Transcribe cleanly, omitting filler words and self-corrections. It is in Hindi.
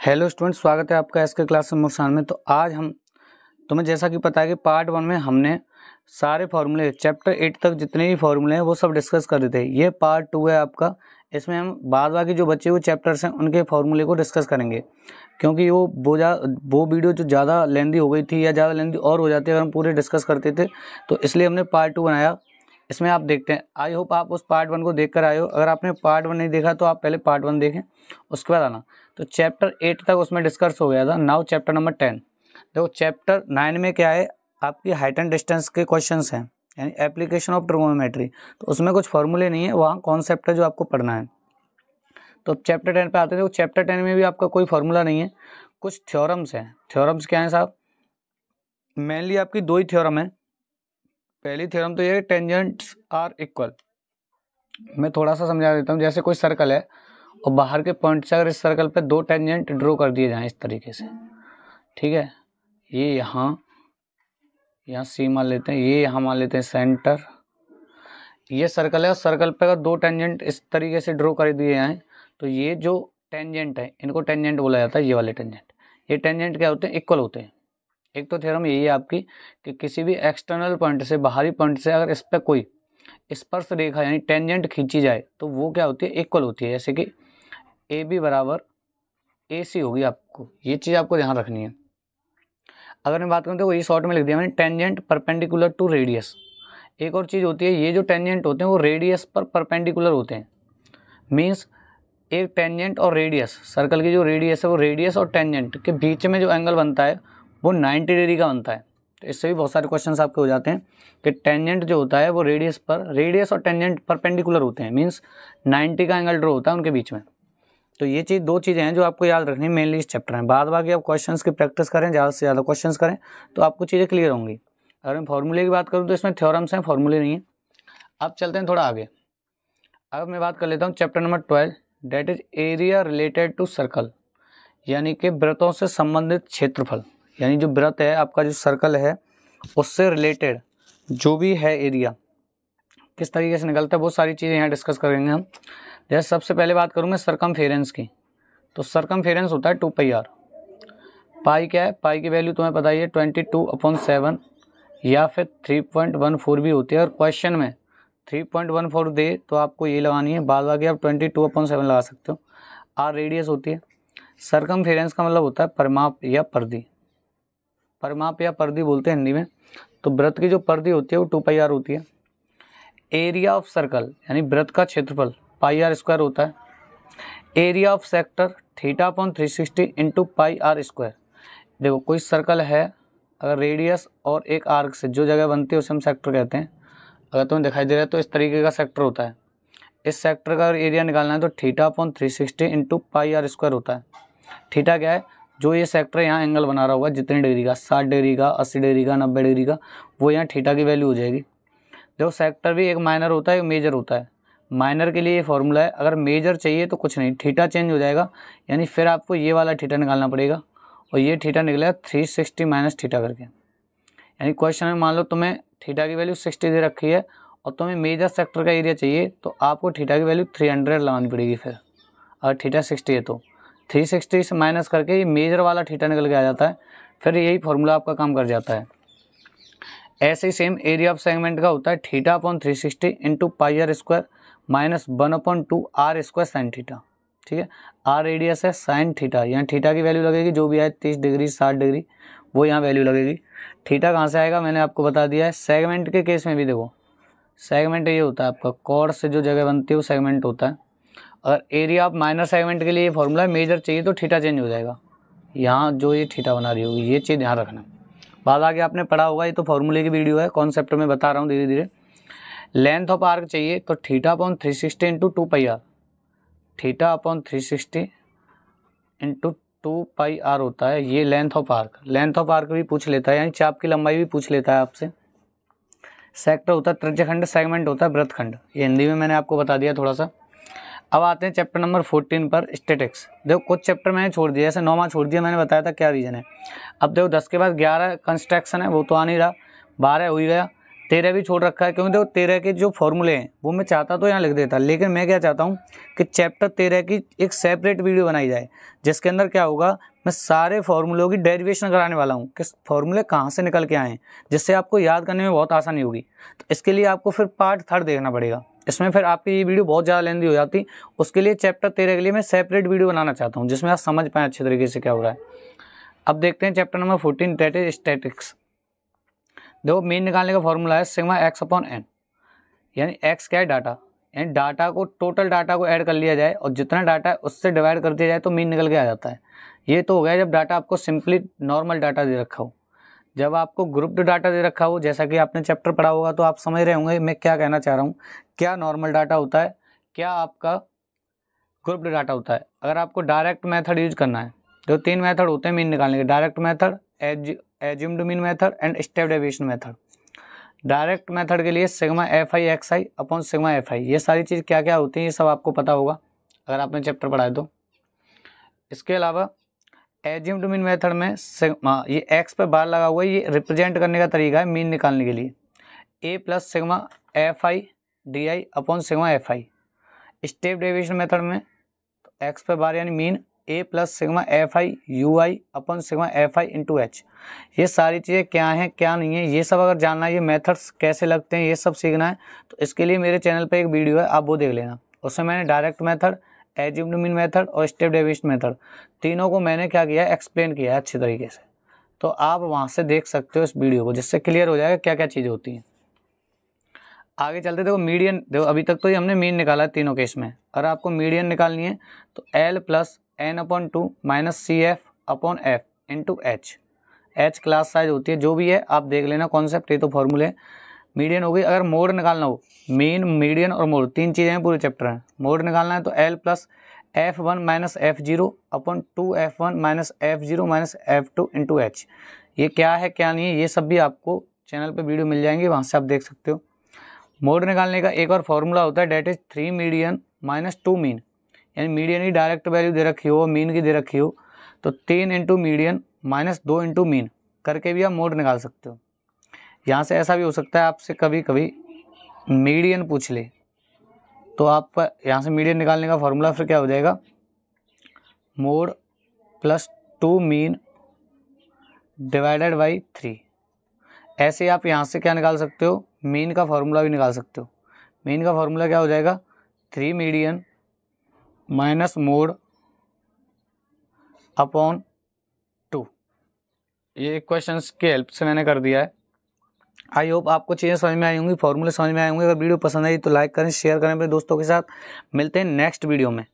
हेलो स्टूडेंट, स्वागत है आपका एसके क्लास मुस्कान में। तो आज हम तुम्हें जैसा कि पता है कि पार्ट 1 में हमने सारे फार्मूले चैप्टर 8 तक जितने भी फार्मूले हैं वो सब डिस्कस कर रहे थे। ये पार्ट 2 है आपका। इसमें हम बाद बाकी जो बचे हुए चैप्टर्स हैं उनके फार्मूले को डिस्कस करेंगे, क्योंकि वो वीडियो जो ज़्यादा लेंदी हो गई थी या ज़्यादा लेंदी और हो जाती है अगर हम पूरे डिस्कस करते थे, तो इसलिए हमने पार्ट 2 बनाया। इसमें आप देखते हैं, आई होप आप उस पार्ट 1 को देख कर आए हो। अगर आपने पार्ट 1 नहीं देखा तो आप पहले पार्ट 1 देखें, उसके बाद आना। तो चैप्टर 8 तक उसमें डिस्कस हो गया था। Now chapter number 10। देखो चैप्टर 9 में क्या है, आपकी हाइट एंड डिस्टेंस के क्वेश्चंस हैं, यानी एप्लीकेशन ऑफ ट्रिगोनोमेट्री। तो उसमें कुछ फॉर्मूले नहीं है, वहाँ कॉन्सेप्ट है जो आपको पढ़ना है। तो अब चैप्टर 10 पे आते हैं। तो चैप्टर 10 में भी आपका कोई फार्मूला नहीं है, कुछ थ्योरम्स हैं। थ्योरम्स क्या हैं साहब? मेनली आपकी दो ही थ्योरम है। पहली थ्योरम तो ये है, टेंजेंट्स आर इक्वल। मैं थोड़ा सा समझा देता हूँ। जैसे कोई सर्कल है और बाहर के पॉइंट से अगर इस सर्कल पे दो टेंजेंट ड्रॉ कर दिए जाएं इस तरीके से, ठीक है, ये यहाँ सी मान लेते हैं, ये यहाँ मान लेते हैं सेंटर। ये सर्कल है और सर्कल पे अगर दो टेंजेंट इस तरीके से ड्रॉ कर दिए जाएं तो ये जो टेंजेंट है इनको टेंजेंट बोला जाता है। ये वाले टेंजेंट, ये टेंजेंट क्या होते हैं? इक्वल होते हैं। एक तो थ्योरम यही है आपकी कि किसी भी एक्सटर्नल पॉइंट से, बाहरी पॉइंट से अगर इस पर कोई स्पर्श रेखा यानी टेंजेंट खींची जाए तो वो क्या होती है? इक्वल होती है। जैसे कि ए बी बराबर ए सी होगी। आपको ये चीज़ आपको ध्यान रखनी है। अगर मैं बात करूँ तो ये शॉर्ट में लिख दिया मैंने, टेंजेंट परपेंडिकुलर टू रेडियस। एक और चीज़ होती है, ये जो टेंजेंट होते हैं वो रेडियस पर परपेंडिकुलर होते हैं। मीन्स एक टेंजेंट और रेडियस, सर्कल की जो रेडियस है वो रेडियस और टेंजेंट के बीच में जो एंगल बनता है वो 90 डिग्री का बनता है। तो इससे भी बहुत सारे क्वेश्चंस आपके हो जाते हैं कि टेंजेंट जो होता है वो रेडियस और टेंजेंट परपेंडिकुलर होते हैं, मीन्स 90 का एंगल ड्रॉ होता है उनके बीच में। तो ये चीज़, दो चीज़ें हैं जो आपको याद रखनी मेनली इस चैप्टर में। बाद बाकी आप क्वेश्चंस की प्रैक्टिस करें, ज़्यादा से ज़्यादा क्वेश्चंस करें तो आपको चीज़ें क्लियर होंगी। अगर मैं फार्मूले की बात करूँ तो इसमें थ्योरम्स हैं, फार्मूले नहीं है। अब चलते हैं थोड़ा आगे। अब मैं बात कर लेता हूँ chapter number 12, that is area related to circle, यानी कि वृत्तों से संबंधित क्षेत्रफल। यानी जो वृत्त है आपका, जो सर्कल है उससे रिलेटेड जो भी है एरिया किस तरीके से निकलता है, वो सारी चीज़ें यहाँ डिस्कस करेंगे हम। जैसे सबसे पहले बात करूँगा सरकमफेरेंस की। तो सरकमफेरेंस होता है 2πr। पाई क्या है? पाई की वैल्यू तुम्हें पता ही है 22/7 या फिर 3.14 भी होती है। और क्वेश्चन में 3.14 दे तो आपको ये लगानी है, बाद बाकी आप 22/7 लगा सकते हो। आर रेडियस होती है। सरकमफेरेंस का मतलब होता है परिमाप या परिधि। परिमाप या परिधि बोलते हैं हिंदी में। तो वृत्त की जो परिधि होती है वो 2πr होती है। एरिया ऑफ सर्कल यानी वृत्त का क्षेत्रफल πr² होता है। Area of sector θ/360 into πr²। देखो कोई सर्कल है, अगर रेडियस और एक आर्क से जो जगह बनती है उसे हम सेक्टर कहते हैं। अगर तुम्हें दिखाई दे रहा है तो इस तरीके का सेक्टर होता है। इस सेक्टर का एरिया निकालना है तो θ/360 इंटू πr² होता है। थीटा क्या है? जो ये सेक्टर यहाँ एंगल बना रहा होगा जितने डिग्री का, 60 डिग्री का, 80 डिग्री का, 90 डिग्री का, वो यहाँ थीटा की वैल्यू हो जाएगी। देखो सेक्टर भी एक माइनर होता है, एक मेजर होता है। माइनर के लिए ये फॉर्मूला है, अगर मेजर चाहिए तो कुछ नहीं, थीटा चेंज हो जाएगा, यानी फिर आपको ये वाला थीटा निकालना पड़ेगा और ये थीटा निकलेगा 360 माइनस थीटा करके। यानी क्वेश्चन में मान लो तुम्हें थीटा की वैल्यू 60 दे रखी है और तुम्हें मेजर सेक्टर का एरिया चाहिए तो आपको थीटा की वैल्यू 300 लगानी पड़ेगी। फिर अगर थीटा 60 है तो 360 से माइनस करके ये मेजर वाला थीटा निकल के आ जाता है। फिर यही फॉर्मूला आपका काम कर जाता है। ऐसे ही सेम एरिया ऑफ सेगमेंट का होता है θ/360 into πr² minus 1/2 r² sine theta. ठीक है, आर रेडियस है, साइन थीटा, यहाँ थीटा की वैल्यू लगेगी जो भी आए 30 डिग्री 60 डिग्री वो यहाँ वैल्यू लगेगी। थीटा कहाँ से आएगा मैंने आपको बता दिया है। सेगमेंट के केस में भी देखो, सेगमेंट ये होता है आपका, कॉर्ड से जो जगह बनती है वो सेगमेंट होता है। अगर एरिया ऑफ माइनर सेगमेंट के लिए ये फॉर्मूला है, मेजर चाहिए तो थीटा चेंज हो जाएगा। यहाँ जो ये थीटा बना रही होगी ये चीज़ ध्यान रखना। बाद आगे आपने पढ़ा होगा, ये तो फॉर्मूले की वीडियो है, कॉन्सेप्ट में बता रहा हूँ धीरे धीरे। लेंथ ऑफ आर्क चाहिए तो θ/360 इंटू 2πr, θ/360 इंटू 2πr होता है ये length of arc. Length of arc भी पूछ लेता है, यानी चाप की लंबाई भी पूछ लेता है आपसे। सेक्टर होता है त्रिज्यखंड, सेगमेंट होता है वृत्तखंड। ये हिंदी में मैंने आपको बता दिया थोड़ा सा। अब आते हैं चैप्टर नंबर 14 पर, स्टैटिक्स। देखो कुछ चैप्टर मैंने छोड़ दिया, जैसे 9वां छोड़ दिया, मैंने बताया था क्या रीज़न है। अब देखो 10 के बाद 11 कंस्ट्रक्शन है, वो तो आ नहीं रहा, 12 हो ही गया, 13 भी छोड़ रखा है, क्योंकि देखो 13 के जो फॉर्मूले हैं वो मैं चाहता तो यहाँ लिख देता, लेकिन मैं क्या चाहता हूँ कि चैप्टर 13 की एक सेपरेट वीडियो बनाई जाए, जिसके अंदर क्या होगा, मैं सारे फॉर्मूलों की डेरिवेशन कराने वाला हूँ कि फॉर्मूले कहाँ से निकल के आए हैं, जिससे आपको याद करने में बहुत आसानी होगी। तो इसके लिए आपको फिर पार्ट 3 देखना पड़ेगा, इसमें फिर आपकी ये वीडियो बहुत ज़्यादा लेंदी हो जाती। उसके लिए चैप्टर 13 के लिए मैं सेपरेट वीडियो बनाना चाहता हूँ, जिसमें आप समझ पाएँ अच्छे तरीके से क्या हो रहा है। अब देखते हैं chapter number 14, that is statics. देखो मीन निकालने का फॉर्मूला है सिग्मा एक्स अपॉन एन, यानी एक्स क्या है, डाटा, यानी डाटा को, टोटल डाटा को ऐड कर लिया जाए और जितना डाटा है उससे डिवाइड कर दिया जाए तो मीन निकल के आ जाता है। ये तो हो गया जब डाटा आपको सिंपली नॉर्मल डाटा दे रखा हो। जब आपको ग्रुप्ड डाटा दे रखा हो, जैसा कि आपने चैप्टर पढ़ा होगा तो आप समझ रहे होंगे मैं क्या कहना चाह रहा हूँ, क्या नॉर्मल डाटा होता है, क्या आपका ग्रुप्ड डाटा होता है। अगर आपको डायरेक्ट मेथड यूज करना है, जो 3 मेथड होते हैं मीन निकालने के, direct method, assumed mean method and step deviation method. Direct method के लिए सिग्मा एफ आई एक्स आई अपॉन सिग्मा एफ आई, ये सारी चीज़ क्या क्या होती हैं ये सब आपको पता होगा अगर आपने चैप्टर पढ़ा है तो। इसके अलावा एज्यूम्ड मीन मेथड में सिग्मा, ये एक्स पे बार लगा हुआ है, ये रिप्रेजेंट करने का तरीका है मीन निकालने के लिए, A plus sigma f i d i upon sigma f i. Step deviation method में एक्स पे बार यानी mean, A plus sigma f i u i upon sigma f i into h. ये सारी चीज़ें क्या हैं क्या नहीं है, ये सब अगर जानना है, ये मेथड्स कैसे लगते हैं, ये सब सीखना है, तो इसके लिए मेरे चैनल पे एक वीडियो है, आप वो देख लेना। उसमें मैंने direct method, assumed mean method और स्टेप डेविएशन मेथड, तीनों को मैंने क्या किया है, एक्सप्लेन किया है अच्छी तरीके से। तो आप वहाँ से देख सकते हो इस वीडियो को, जिससे क्लियर हो जाएगा क्या क्या चीज़ें होती हैं। आगे चलते देखो मीडियन, देखो अभी तक तो ये हमने मीन निकाला है तीनों केस में। अगर आपको मीडियन निकालनी है तो L plus N upon 2 minus C F upon F into H. H class size होती है, जो भी है आप देख लेना कॉन्सेप्ट, ये तो फॉर्मूले। मीडियन हो गई। अगर मोड निकालना हो, मीन मीडियन और मोड 3 चीज़ें हैं पूरे चैप्टर में। मोड निकालना है तो L plus F one minus F zero upon 2f1 minus F zero minus F2 into h. ये क्या है क्या नहीं है ये सब भी आपको चैनल पे वीडियो मिल जाएंगे, वहाँ से आप देख सकते हो। मोड निकालने का एक और फॉर्मूला होता है, that is 3 median minus 2 mean, यानी मीडियन की डायरेक्ट वैल्यू दे रखी हो, मीन की दे रखी हो, तो 3 into median minus 2 into mean करके भी आप मोड निकाल सकते हो। यहाँ से ऐसा भी हो सकता है आपसे कभी कभी मीडियन पूछ ले, तो आपका यहाँ से मीडियन निकालने का फॉर्मूला फिर क्या हो जाएगा, mode plus 2 mean divided by 3। ऐसे आप यहाँ से क्या निकाल सकते हो, मीन का फॉर्मूला भी निकाल सकते हो। मीन का फॉर्मूला क्या हो जाएगा, 3 मीडियन माइनस मोड अपॉन 2। ये क्वेश्चंस की हेल्प से मैंने कर दिया है। आई होप आपको चीज़ें समझ में आई होंगी, फॉर्मूले समझ में आए होंगे। अगर वीडियो पसंद आई तो लाइक करें, शेयर करें अपने दोस्तों के साथ। मिलते हैं नेक्स्ट वीडियो में।